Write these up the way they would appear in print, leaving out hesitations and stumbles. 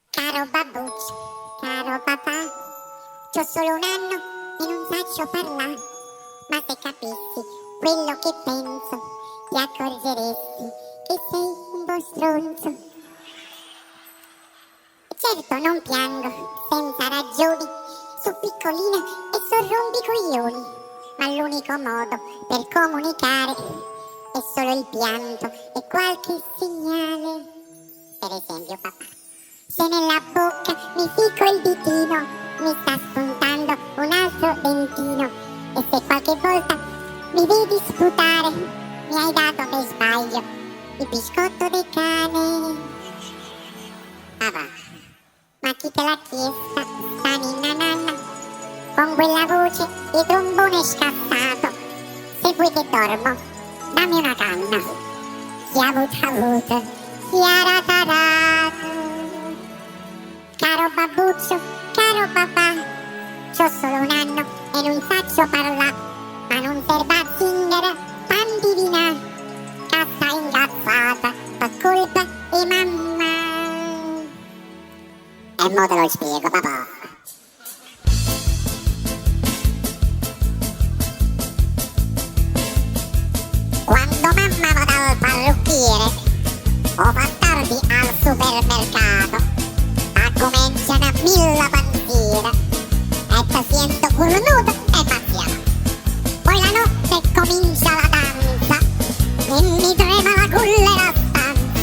Caro babbuccio, caro papà, c'ho solo un anno e non faccio parlare, ma se capissi quello che penso, ti accorgeresti che sei un po' stronzo. Certo non piango senza ragioni, so piccolina e so rompicoglioni, ma l'unico modo per comunicare è solo il pianto e qualche segnale. Per esempio, papà, se nella bocca mi fico il ditino, mi sta spuntando un altro dentino, e se qualche volta mi vedi sputare, mi hai dato per sbaglio il biscotto del cane. Ah va, ma chi te l'ha chiesta, sta ninna nanna, con quella voce di trombone scassato? Se vuoi che dormo, dammi una canna. Chi ha avuto, chi ha ratarato. Caro babbuccio, caro papà, c'ho solo un anno e non faccio parlare, ma non serve a zingare, pandivina, cassa incazzata, per colpa di mamma. E mo te lo spiego, papà. Quando mamma va dal parrucchiere o fa tardi al supermercato, cominciano a mille pensieri e ti sento cornuto e pazziato. Poi la notte comincia la danza e mi trema la culla e la stanza.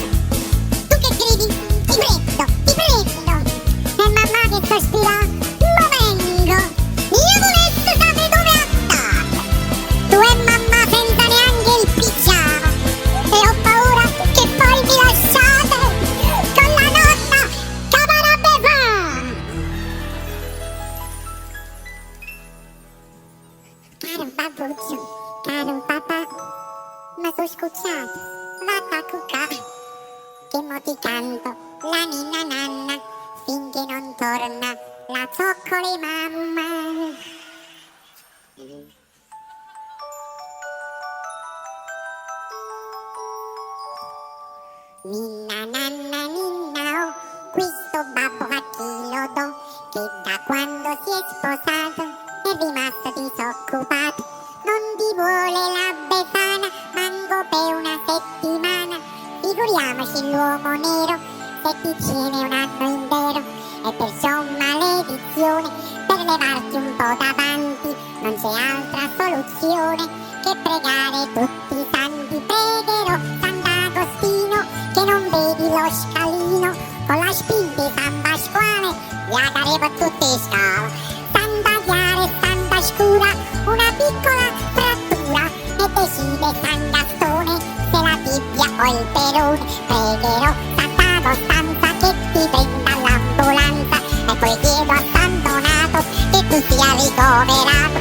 Tu che gridi, ti prendo, e mamma che sospira, ma vengo. Io volessi sapere dove andate, tu e mamma senza neanche il pigiama, e ho paura che poi mi lasciate con la nonna che vorrebbe fare. Caro babbuccio, caro papà, ma sono scocciato, vatti a cuccare, che mo ti canto la ninna nanna, finché non torna la zoccoli mamma. Ninna nanna ninna oh, questo babbo a chi lo do, che da quando si è sposato è rimasto disoccupato, non ti vuole la Befana manco per una settimana. Figuriamoci l'uomo nero se ti tiene un anno intero, e perciò maledizione, per levarti un po' davanti non c'è altra soluzione che pregare tutti i santi. Pregherò Sant'Agostino che non vedi lo scalino, con la spinta di San Pasquale viagare per tutti i scali. Santa Chiara e Santa Scura, una piccola frattura e decide San Gastone se la Bibbia o il Perone. Pregherò Santa Costanza che ti prenda l'ambulanza, e poi chiedo a San Donato che tu sia ricoverato